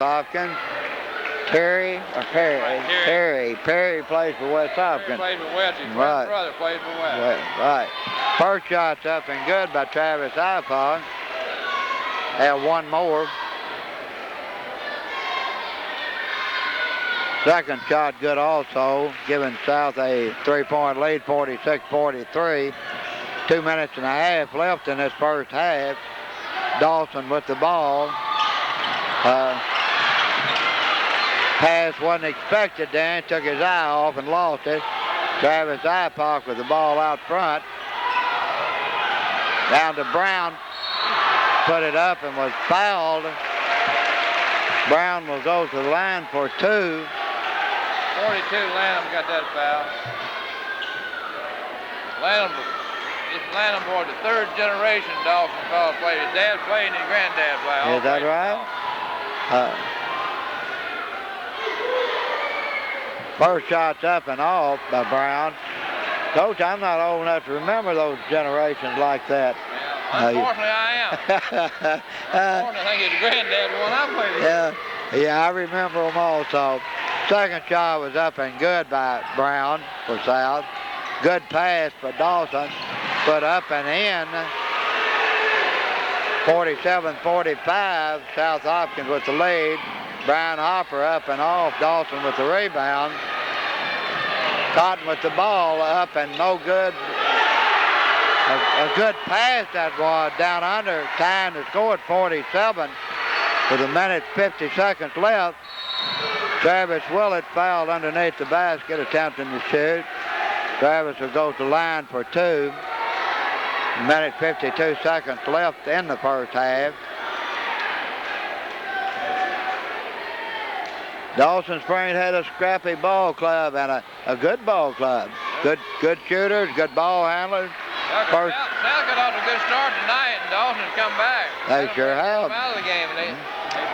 Hopkins. Perry plays for West Hopkins. Plays for West. His Right. brother plays for West. Right. First shot's up and good by Travis Ipock. Have one more. Second shot good also, giving South a 3-point lead, 46-43. 2 minutes and a half left in this first half. Dawson with the ball. Pass wasn't expected then, took his eye off and lost it. Travis Ipock with the ball out front. Down to Brown, put it up and was fouled. Brown will go to the line for 2. 42, Lanham got that foul. Lanham boy, the third generation Dawson fellow played. His dad played and his granddad played. Is that right? First shot's up and off by Brown. Coach, I'm not old enough to remember those generations like that. Yeah, unfortunately, I am. Unfortunately, I think his granddad won. I played. Yeah, I remember them also. Second shot was up and good by Brown for South. Good pass for Dawson. Put up and in. 47-45. South Hopkins with the lead. Brian Hopper up and off. Dawson with the rebound. Cotton with the ball up and no good. A good pass that was down under. Time to score at 47 with 1:50 left. Travis Willett fouled underneath the basket, attempting to shoot. Travis will go to the line for 2. 1:52 left in the first half. Dawson Springs had a scrappy ball club and a good ball club. Good shooters, good ball handlers. South got off to a good start tonight, and Dawson's come back. They sure have. Come out of the game, and they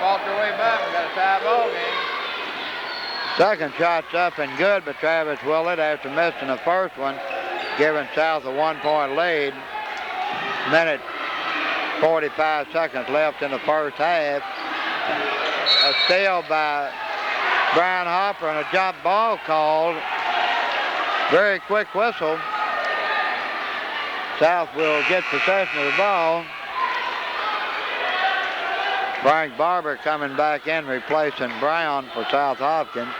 fought their way back and got a tie ball game. Second shot's up and good by Travis Willett after missing the first one, giving South a 1-point lead. 1:45 left in the first half. A steal by Brian Hopper and a jump ball called. Very quick whistle. South will get possession of the ball. Frank Barber coming back in, replacing Brown for South Hopkins.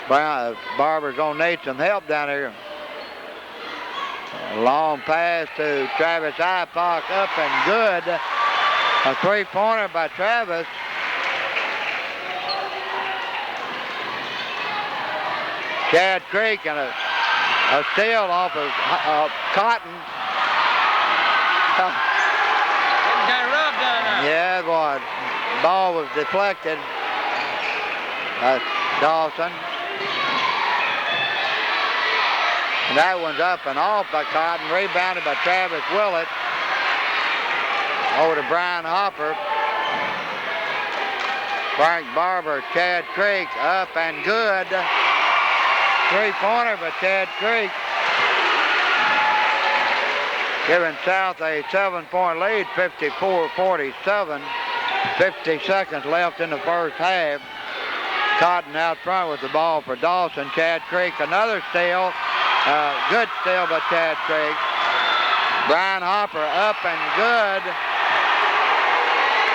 Barber's gonna need some help down here. A long pass to Travis Ipock, up and good. A 3-pointer by Travis. Chad Creek and a steal off of Cotton. Getting kind of rough down there. Yeah, it was. Ball was deflected. Dawson. And that one's up and off by Cotton, rebounded by Travis Willett. Over to Brian Hopper. Frank Barber, Chad Creek, up and good. 3-pointer by Chad Creek. Giving South a 7-point lead, 54-47. 50 seconds left in the first half. Cotton out front with the ball for Dawson. Chad Creek, another steal. Good steal by Chad Creek. Brian Hopper up and good.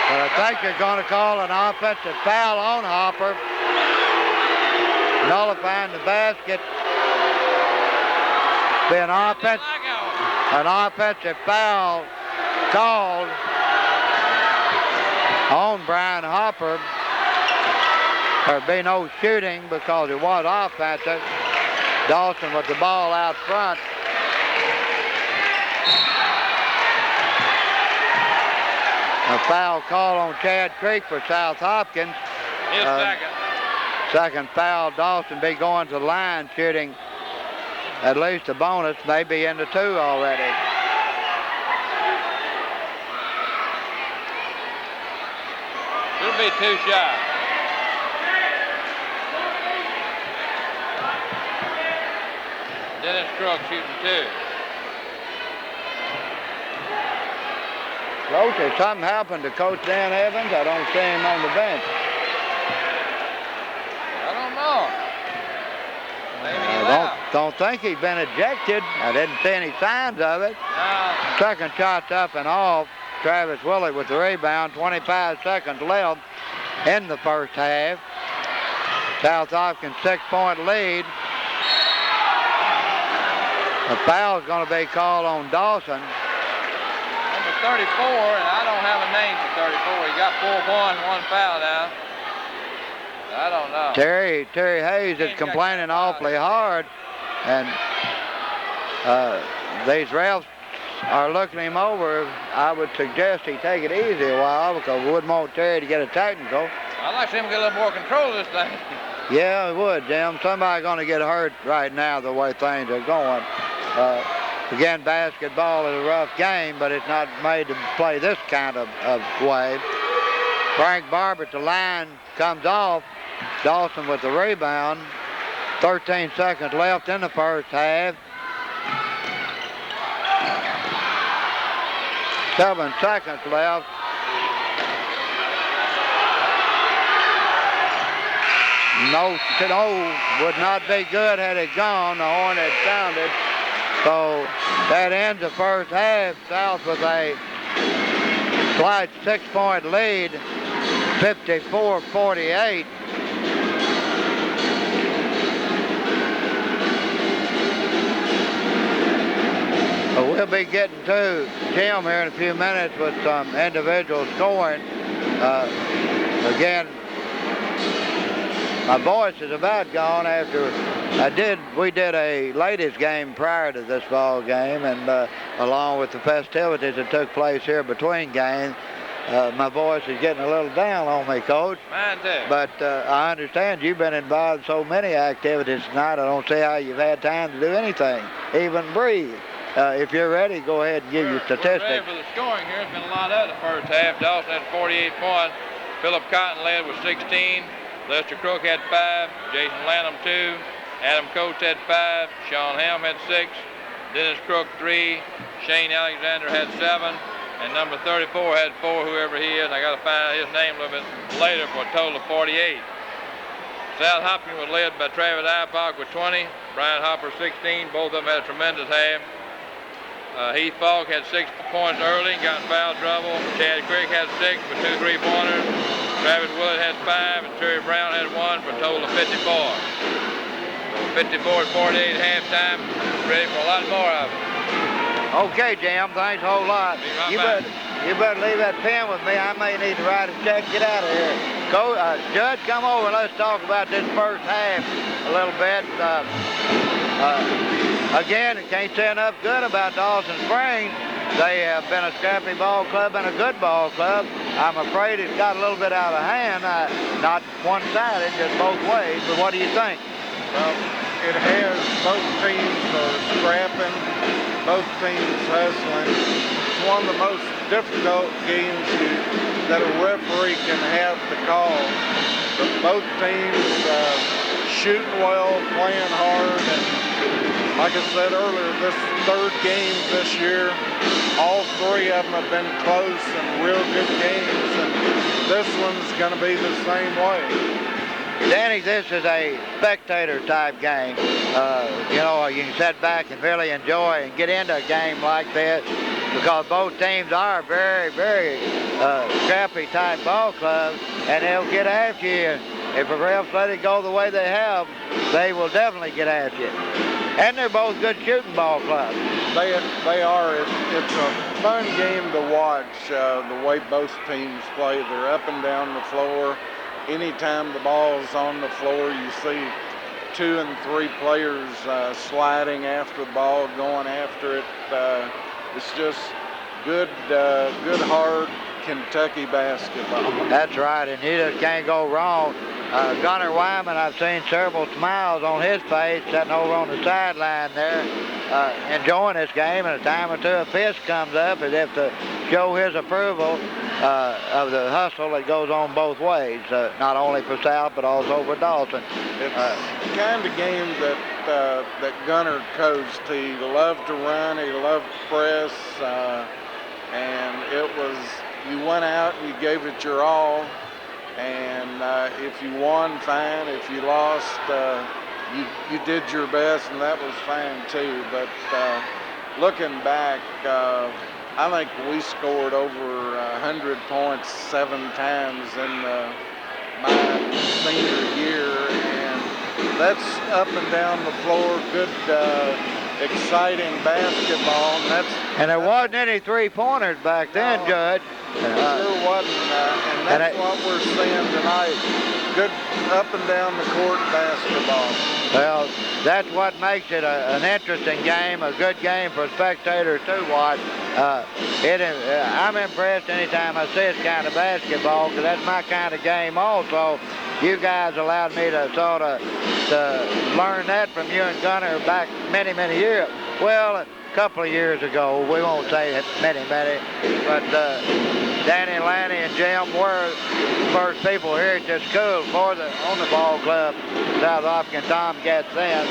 But I think they're going to call an offensive foul on Hopper. Nullifying the basket. Be an offensive foul called on Brian Hopper. There'd be no shooting because it was offensive. Dawson with the ball out front. A foul call on Chad Creek for South Hopkins. His second. Second foul. Dawson be going to the line shooting at least a bonus, maybe into 2 already. Should be 2 shots. Dennis Truck shooting 2. Coach, has something happened to Coach Dan Evans? I don't see him on the bench. I don't know. Maybe he I left. don't think he's been ejected. I didn't see any signs of it. No. Second shot's up and off. Travis Willett with the rebound. 25 seconds left in the first half. South Hopkins 6-point lead. A foul's going to be called on Dawson. Number 34, and I don't have a name for 34. He got 4 points, 1 foul now. I don't know. Terry Hayes is complaining awfully hard, and these refs are looking him over. I would suggest he take it easy a while because we wouldn't want Terry to get a technical. I'd like to see him get a little more control of this thing. Yeah, it would, Jim. Somebody's going to get hurt right now the way things are going. Again, basketball is a rough game, but it's not made to play this kind of way. Frank Barber at the line comes off. Dawson with the rebound. 13 seconds left in the first half. 7 seconds left. No, would not be good had it gone. The horn had sounded. So that ends the first half. South with a slight 6-point lead, 54-48. We'll be getting to Jim here in a few minutes with some individual scoring. Again, my voice is about gone after we did a ladies game prior to this ball game, and along with the festivities that took place here between games, my voice is getting a little down on me, Coach. Mine too. But I understand you've been involved in so many activities tonight. I don't see how you've had time to do anything, even breathe. If you're ready, go ahead and give your statistics. We're ready for the scoring here. It's been a lot of the first half. Dawson had 48 points. Philip Cotton led with 16. Lester Crook had 5. Jason Lanham 2. Adam Coates had 5. Sean Helm had 6. Dennis Crook 3. Shane Alexander had 7. And number 34 had 4, whoever he is. I got to find out his name a little bit later for a total of 48. South Hopkins was led by Travis Ipock with 20. Brian Hopper 16. Both of them had a tremendous half. Heath Falk had 6 points early and got in foul trouble. Chad Crick had 6 with 2 3-pointers. Travis Willett had 5 and Terry Brown had 1 for a total of 54. So 54-48 at halftime. Ready for a lot more of it. Okay, Jim. Thanks a whole lot. Be right back. You better leave that pen with me. I may need to write a check. Get out of here. Go, Judge, come over and let's talk about this first half a little bit. Again, I can't say enough good about Dawson Springs. They have been a scrappy ball club and a good ball club. I'm afraid it's got a little bit out of hand. Not one-sided, just both ways. But what do you think? Well, it has. Both teams are scrapping. Both teams hustling. It's one of the most difficult games that a referee can have to call. But both teams shooting well, playing hard, and like I said earlier, this third game this year, all 3 of them have been close and real good games, and this one's going to be the same way. Danny, this is a spectator-type game. You know, you can sit back and really enjoy and get into a game like this because both teams are very, very scrappy-type ball clubs, and they'll get after you. If the refs let it go the way they have, they will definitely get after you. And they're both good shooting ball clubs. They are. It's a fun game to watch, the way both teams play. They're up and down the floor. Anytime the ball's on the floor, you see 2 and 3 players sliding after the ball, going after it. It's just good, hard Kentucky basketball. That's right, and you just can't go wrong. Gunnar Wyman, I've seen several smiles on his face sitting over on the sideline there, enjoying this game, and a time or two a fist comes up as if to show his approval of the hustle that goes on both ways, not only for South but also for Dawson. It's the kind of game that Gunnar coached. He loved to run, he loved to press. and it was, you went out and you gave it your all, and if you won, fine. If you lost, you did your best, and that was fine too. But looking back, I think we scored over 100 points 7 times in my senior year, and that's up and down the floor, good, exciting basketball. And there wasn't any three-pointers back then, No. Judge. Sure wasn't, and that's what we're seeing tonight. Good up and down the court basketball. Well, that's what makes it an interesting game, a good game for spectators to watch. I'm impressed anytime I see this kind of basketball, because that's my kind of game also. You guys allowed me to sort of learn that from you and Gunner back many, many years. Well, a couple of years ago, we won't say many, but Danny, Lanny, and Jim were the first people here at this school on the ball club. South Hopkins Tomcats then.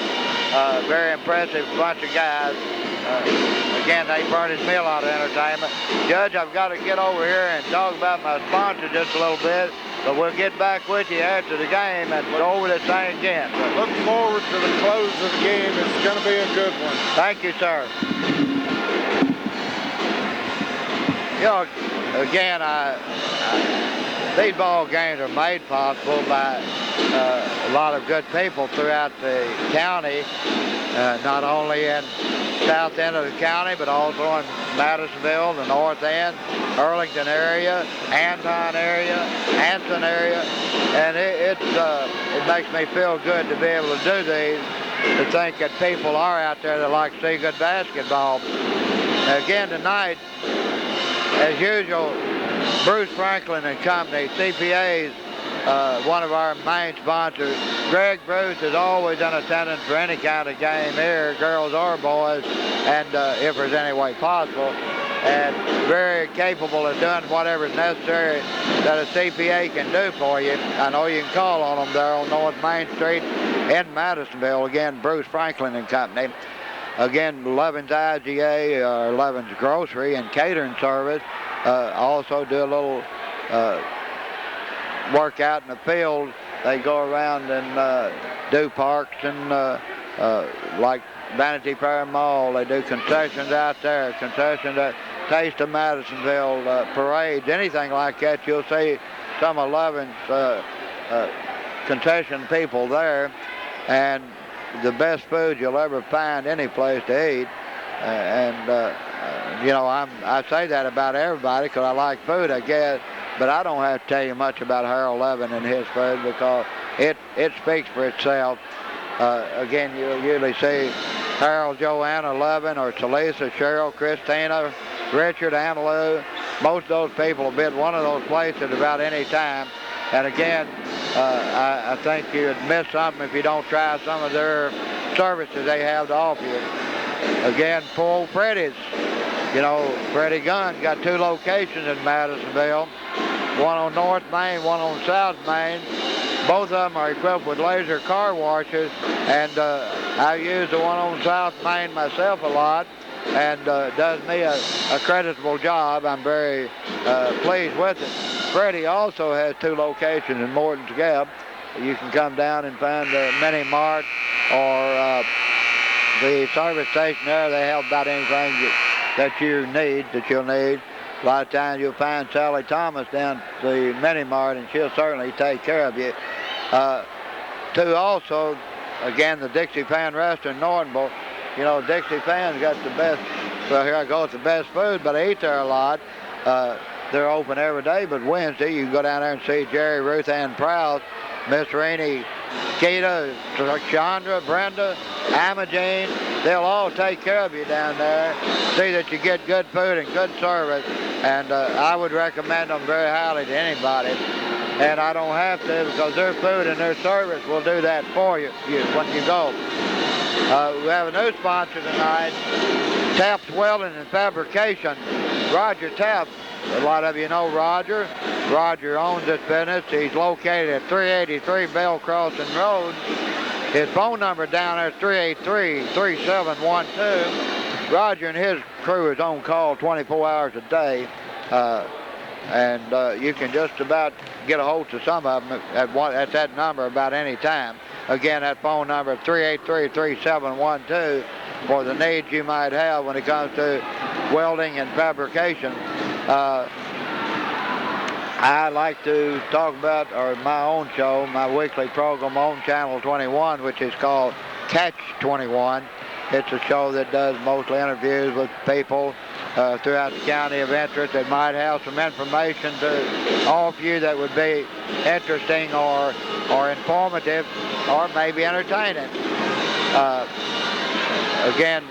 Very impressive bunch of guys. Again, they furnished me a lot of entertainment. Judge, I've got to get over here and talk about my sponsor just a little bit, but we'll get back with you after the game and go over this thing again. Look forward to the close of the game. It's going to be a good one. Thank you, sir. You know, again, these ball games are made possible by a lot of good people throughout the county, not only in south end of the county, but also in Madisonville, the north end, Arlington area, Anton area, Anson area, and it makes me feel good to be able to do these, to think that people are out there that like to see good basketball. Again tonight, as usual, Bruce Franklin and Company, CPA's one of our main sponsors. Greg Bruce is always in attendance for any kind of game here, girls or boys, and if there's any way possible, and very capable of doing whatever is necessary that a CPA can do for you. I know you can call on them there on North Main Street in Madisonville. Again, Bruce Franklin and Company. Again, Levin's IGA, or Levin's Grocery and Catering Service, also do a little work out in the field. They go around and do parks and like Vanity Fair Mall. They do concessions out there, concessions at Taste of Madisonville, parades, anything like that. You'll see some of Levin's concession people there, and the best food you'll ever find any place to eat. You know, I say that about everybody because I like food, I guess, but I don't have to tell you much about Harold Levin and his food because it speaks for itself. Again, you'll usually see Harold, Joanna, Levin, or Talisa, Cheryl, Christina, Richard, Annalou. Most of those people will be at one of those places about any time. And again, I think you'd miss something if you don't try some of their services they have to offer you. Again, poor old Freddie's. You know, Freddie Gunn's got 2 locations in Madisonville, one on North Main, one on South Main. Both of them are equipped with laser car washes, and I use the one on South Main myself a lot, and does me a creditable job. I'm very pleased with it. Freddie also has 2 locations in Morton's Gap. You can come down and find the Mini Mart or the service station there. They have about anything that you'll need. A lot of times you'll find Sally Thomas down at the Mini Mart, and she'll certainly take care of you. To also, again, the Dixie Pan Restaurant in Nortonville. You know, Dixie Pan's got the best, well, here I go with the best food, but I eat there a lot. They're open every day, but Wednesday you can go down there and see Jerry, Ruth Ann Prowse, Miss Rainey, Keita, Chandra, Brenda, Imogene. They'll all take care of you down there. See that you get good food and good service, and I would recommend them very highly to anybody. And I don't have to, because their food and their service will do that for you when you go. We have a new sponsor tonight, Tapp's Welding and Fabrication. Roger Tapp. A lot of you know Roger. Roger owns this business. He's located at 383 Bell Crossing Road. His phone number down there is 383-3712. Roger and his crew is on call 24 hours a day, and you can just about get a hold of some of them at that number about any time. Again, that phone number 383-3712 for the needs you might have when it comes to welding and fabrication. I like to talk about my own show, my weekly program on Channel 21, which is called Catch 21. It's a show that does mostly interviews with people throughout the county of interest that might have some information to offer you that would be interesting or informative or maybe entertaining. Again,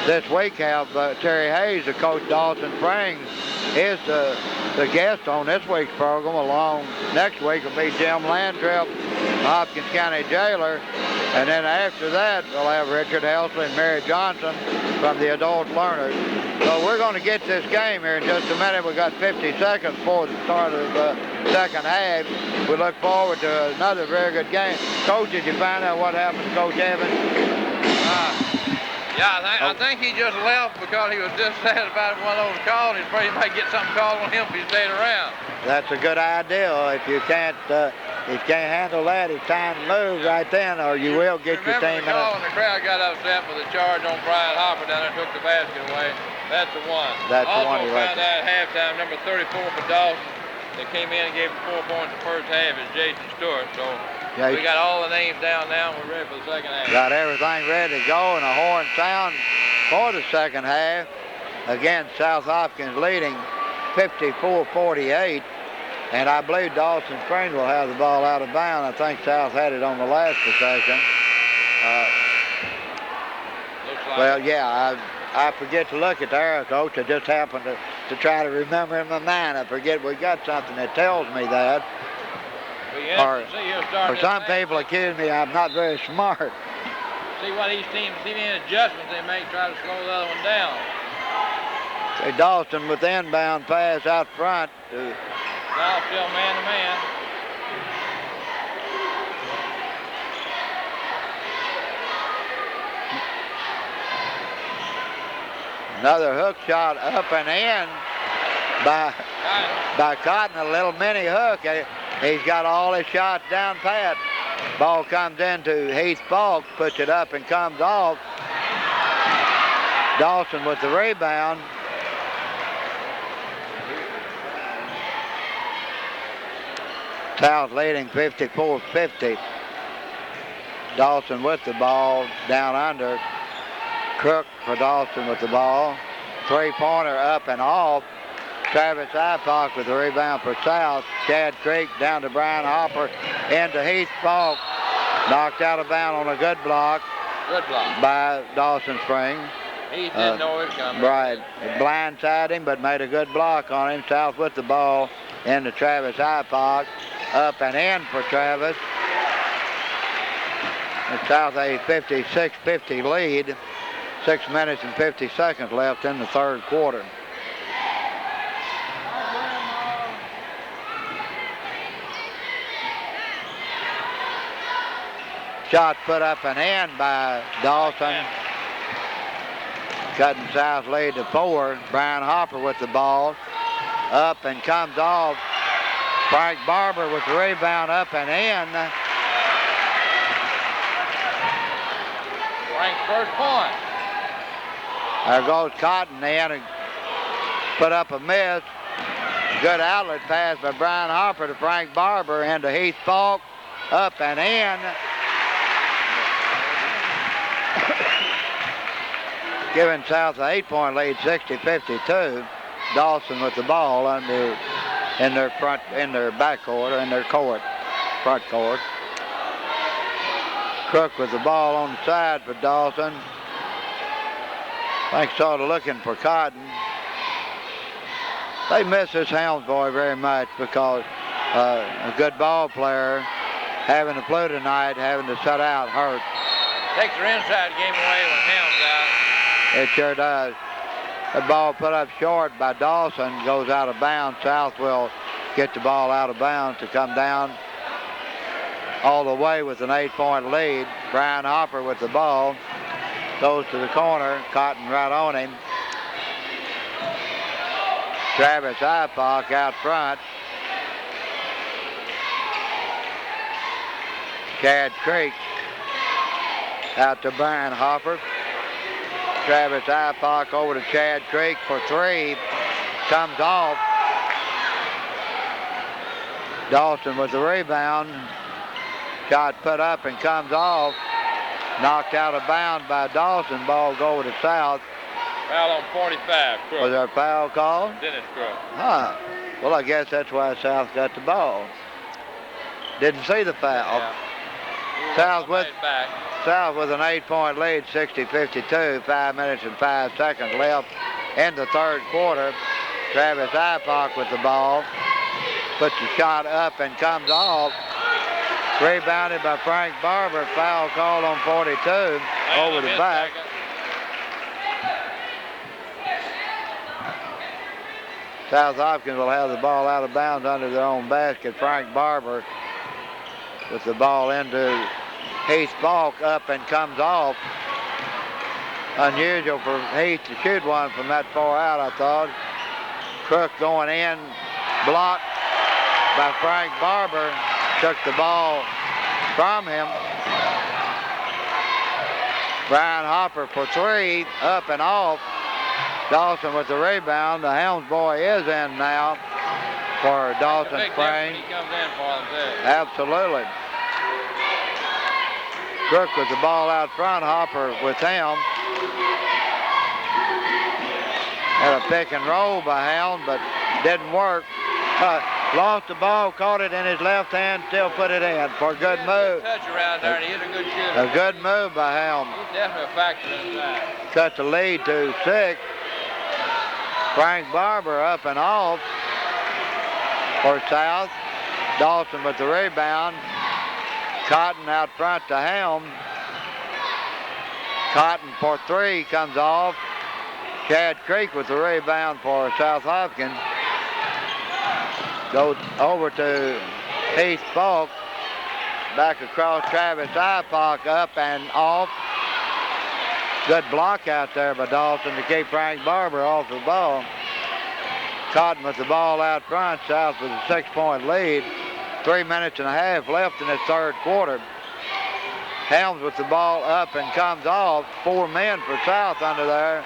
this week have Terry Hayes, the coach Dawson Springs, is the guest on this week's program. Along next week will be Jim Landrip, Hopkins County Jailer. And then after that, we'll have Richard Helsley and Mary Johnson from the Adult Learners. So we're going to get this game here in just a minute. We've got 50 seconds before the start of the second half. We look forward to another very good game. Coach, did you find out what happened to Coach Evans? Yeah, I think he just left because he was dissatisfied with one of those calls. He's afraid he might get something called on him if he stayed around. That's a good idea. If you can't handle that, it's time to move right then, or you will get your team in. When the crowd got upset with the charge on Brian Hopper down there and took the basket away. That's the one. That's the one he also left. found out at halftime, number 34 for Dawson, that came in and gave him 4 points the first half is Jason Stewart. So we got all the names down now, and we're ready for the second half. Got everything ready to go, and a horn sound for the second half. Again, South Hopkins leading 54-48, and I believe Dawson Springs will have the ball out of bounds. I think South had it on the last possession. Looks like well, yeah, I forget to look at the arrow, Coach. I just happened to try to remember in my mind. I forget we got something that tells me that. Or some people accuse me I'm not very smart. See what these teams, see any adjustments they make, try to slow the other one down. See Dawson with the inbound pass out front. Now still man-to-man. Another hook shot up and in by Cotton, a little mini hook. He's got all his shots down pat. Ball comes into Heath Falk, puts it up and comes off. Dawson with the rebound. South leading 54-50. Dawson with the ball down under. Crook for Dawson with the ball. Three-pointer up and off. Travis Ipock with the rebound for South. Chad Creek down to Brian Hopper. Into Heath Falk. Knocked out of bounds on a good block. Good block. By Dawson Springs. He didn't know it coming. Right. It blindsided him, but made a good block on him. South with the ball into Travis Ipock. Up and in for Travis. And South a 56-50 lead. 6 minutes and 50 seconds left in the third quarter. Shot put up and in by Dawson. Cutting South lead to 4. Brian Hopper with the ball. Up and comes off. Frank Barber with the rebound up and in. Frank's first point. There goes Cotton in and put up a miss. Good outlet pass by Brian Hopper to Frank Barber into Heath Falk. Up and in. Giving South an 8-point lead, 60-52. Dawson with the ball in their backcourt, or in their court, front court. Crook with the ball on the side for Dawson. I think sort of looking for Cotton. They miss this Helms boy very much because a good ball player having the flu tonight, having to shut out hurt. Takes their inside game away when Helms out. It sure does. The ball put up short by Dawson goes out of bounds. South will get the ball out of bounds to come down all the way with an 8-point lead. Brian Hopper with the ball. Goes to the corner. Cotton right on him. Travis Ipock out front. Chad Creek out to Brian Hopper. Travis Ipock over to Chad Creek for 3. Comes off. Dawson with the rebound. Shot put up and comes off. Knocked out of bounds by Dawson. Ball go to South. Foul on 45, Crook. Was there a foul call? Dennis Crook. Huh. Well, I guess that's why South got the ball. Didn't see the foul. Yeah. South with an 8-point lead, 60-52. 5 minutes and 5 seconds left in the third quarter. Travis Ipock with the ball. Puts the shot up and comes off. Rebounded by Frank Barber. Foul called on 42. Over the back. South Hopkins will have the ball out of bounds under their own basket. Frank Barber with the ball into Heath Falk, up and comes off. Unusual for Heath to shoot one from that far out, I thought. Crook going in, blocked by Frank Barber. Took the ball from him. Brian Hopper for 3, up and off. Dawson with the rebound. The Helms boy is in now for Dawson Springs. He comes in for them too. Absolutely. Crook with the ball out front. Hopper with him. Had a pick and roll by Helms, but didn't work. Lost the ball, caught it in his left hand, still put it in for a good move. Touch around there, and he hit a good shooter. A good move by Helms. He's definitely a factor inside. Cut the lead to 6. Frank Barber up and off for South. Dawson with the rebound. Cotton out front to Helms. Cotton for 3 comes off. Chad Creek with the rebound for South Hopkins. Goes over to Heath Falk. Back across Travis Ipock, up and off. Good block out there by Dawson to keep Frank Barber off the ball. Cotton with the ball out front. South with a 6-point lead. 3 minutes and a half left in the third quarter. Helms with the ball up and comes off. 4 men for South under there.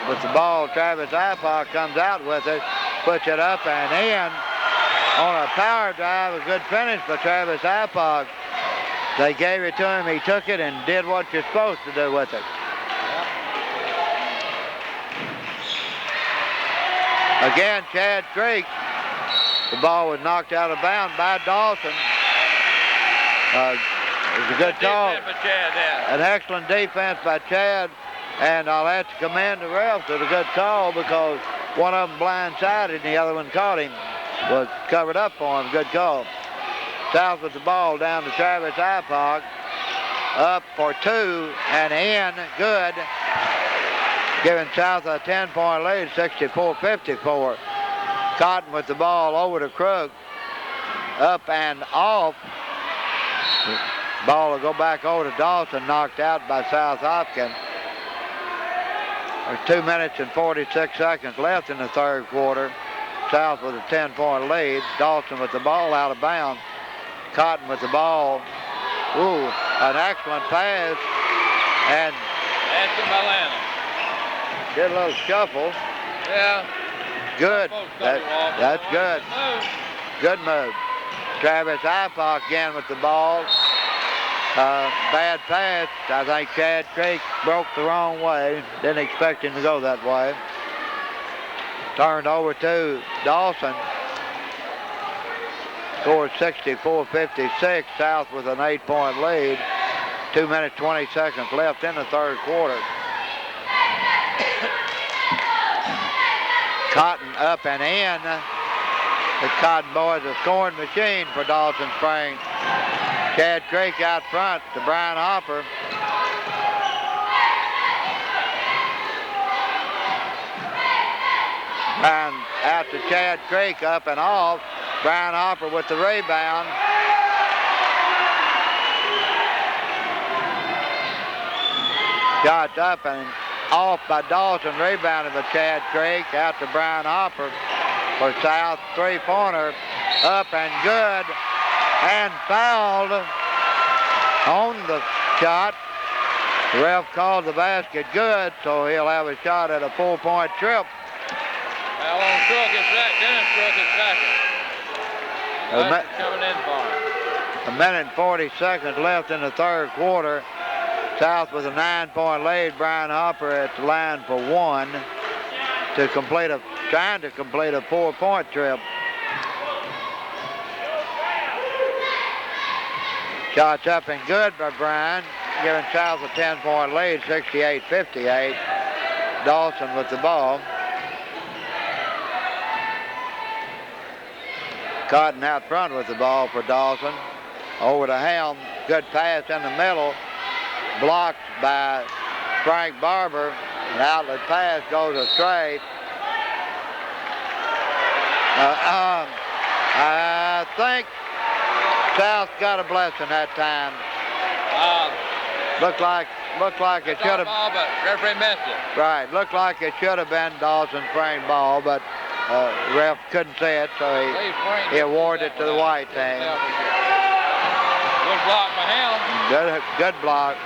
With the ball, Travis Ipock comes out with it. Puts it up and in on a power drive. A good finish by Travis Ipock. They gave it to him, he took it and did what you're supposed to do with it. Again, Chad Creek. The ball was knocked out of bounds by Dawson. It was a good call. An excellent defense by Chad. And I'll have to commend the refs. It was a good call because one of them blindsided and the other one caught him. Was covered up for him. Good call. South with the ball down to Travis Ipock. Up for 2 and in. Good. Giving South a 10-point lead, 64-54. Cotton with the ball over to Crook. Up and off. Ball will go back over to Dawson, knocked out by South Hopkins. There's 2 minutes and 46 seconds left in the third quarter. South with a 10-point lead. Dawson with the ball out of bounds. Cotton with the ball. Ooh, an excellent pass. And did a little shuffle. Yeah. Good. That's good. Good move. Travis Ipock again with the ball. Bad pass. I think Chad Creek broke the wrong way. Didn't expect him to go that way. Turned over to Dawson. Scored 64-56. South with an 8-point lead. 2 minutes, 20 seconds left in the third quarter. Cotton up and in. The Cotton boys a scoring machine for Dawson Springs. Chad Creek out front to Brian Hopper. Brian out to Chad Creek, up and off. Brian Hopper with the rebound. Shots up and off by Dawson, rebounded by Chad Craig, out to Brian Hopper for South, three-pointer, up and good, and fouled on the shot. The ref called the basket good, so he'll have a shot at a 4-point trip. Foul on Crook at second, Dennis Crook at second. That's coming in for him. A minute and 40 seconds left in the third quarter. South with a 9-point lead. Brian Hopper at the line for one to trying to complete a 4-point trip. Shots up and good by Brian, giving South a 10-point lead, 68-58. Dawson with the ball. Cotton out front with the ball for Dawson. Over to Helm, good pass in the middle. Blocked by Frank Barber. An outlet pass goes astray. I think South got a blessing that time. Looked like it should have. Ball, but referee missed it. Right, looked like it should have been Dawson's Spring ball, but ref couldn't see it, so he awarded it to the white team. Good block by him. Good block.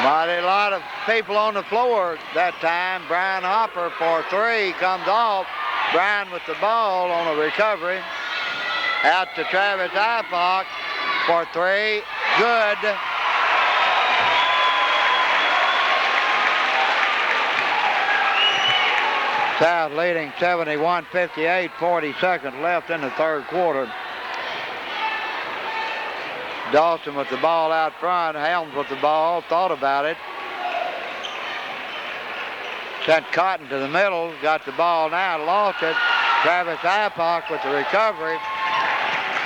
Mighty lot of people on the floor that time. Brian Hopper for three comes off. Brian with the ball on a recovery. Out to Travis Ifock for three. Good. South leading 71-58, 40 seconds left in the third quarter. Dawson with the ball out front. Helms with the ball, thought about it. Sent Cotton to the middle, got the ball now, lost it. Travis Ifock with the recovery.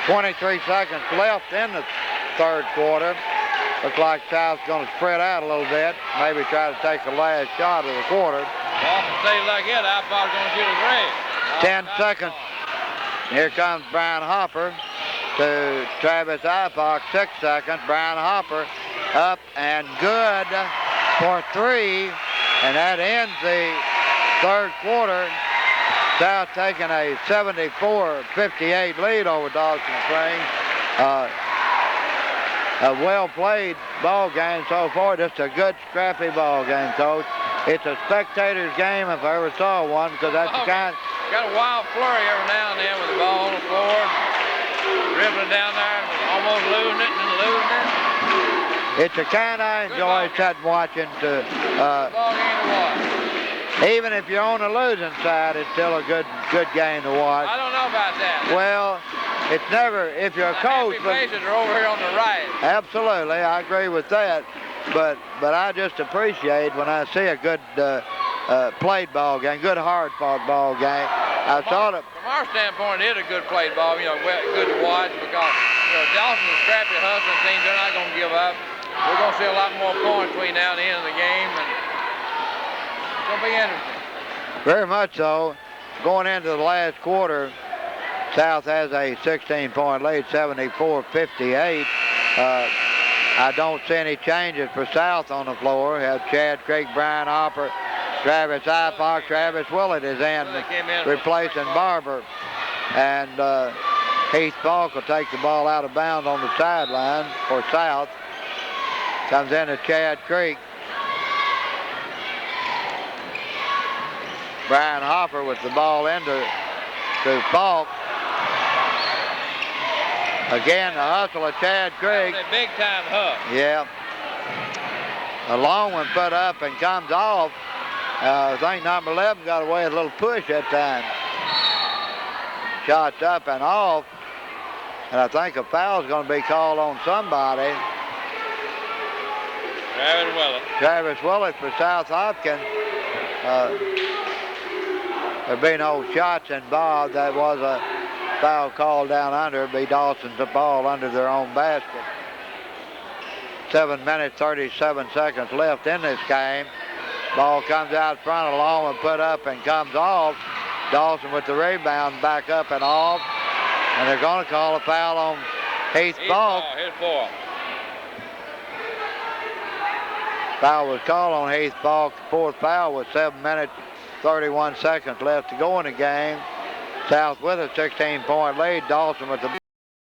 23 seconds left in the third quarter. Looks like South's going to spread out a little bit, maybe try to take the last shot of the quarter. Dawson stays like it, Ifock's going to shoot a 10 3. seconds. Here comes Brian Hopper to Travis Ifock, 6 seconds. Brian Hopper up and good for three, and that ends the third quarter. South taking a 74-58 lead over Dawson Springs. A well-played ball game so far. Just a good, scrappy ball game, Coach. It's a spectator's game if I ever saw one, because that's the kind. Got a wild flurry every now and then with the ball on the floor. Dribbling down there and almost losing it and losing it. It's the kind I enjoy sitting watching. Ball game to watch. Even if you're on the losing side, it's still a good game to watch. I don't know about that. Well, it's never, if you're a coach. Happy faces are over here on the right. Absolutely, I agree with that. But I just appreciate when I see a good played ball game, good hard-fought ball game. I saw it. From our standpoint, it is a good played ball, good to watch, because, Dawson's a scrappy, hustling team. They're not going to give up. We're going to see a lot more points between now and the end of the game, and it's going to be interesting. Very much so. Going into the last quarter, South has a 16-point lead, 74-58. I don't see any changes for South on the floor. Have Chad Craig, Brian Hopper, Travis Ifock, Travis Willett is in replacing Barber. And Heath Falk will take the ball out of bounds on the sideline for South. Comes in to Chad Creek. Brian Hopper with the ball into Falk. Again, the hustle of Chad Creek. That's a big-time hustle. Yeah. A long one put up and comes off. I think number 11 got away with a little push that time. Shots up and off. And I think a foul's going to be called on somebody. Travis Willett. Travis Willett for South Hopkins. There'll be no shots involved. That was a foul call down under. It'll be Dawson's ball under their own basket. 7 minutes, 37 seconds left in this game. Ball comes out front, a long one put up and comes off. Dawson with the rebound, back up and off. And they're going to call a foul on Heath Falk. Here's ball. Foul was called on Heath Falk. Fourth foul with 7 minutes, 31 seconds left to go in the game. South with a 16-point lead. Dawson with the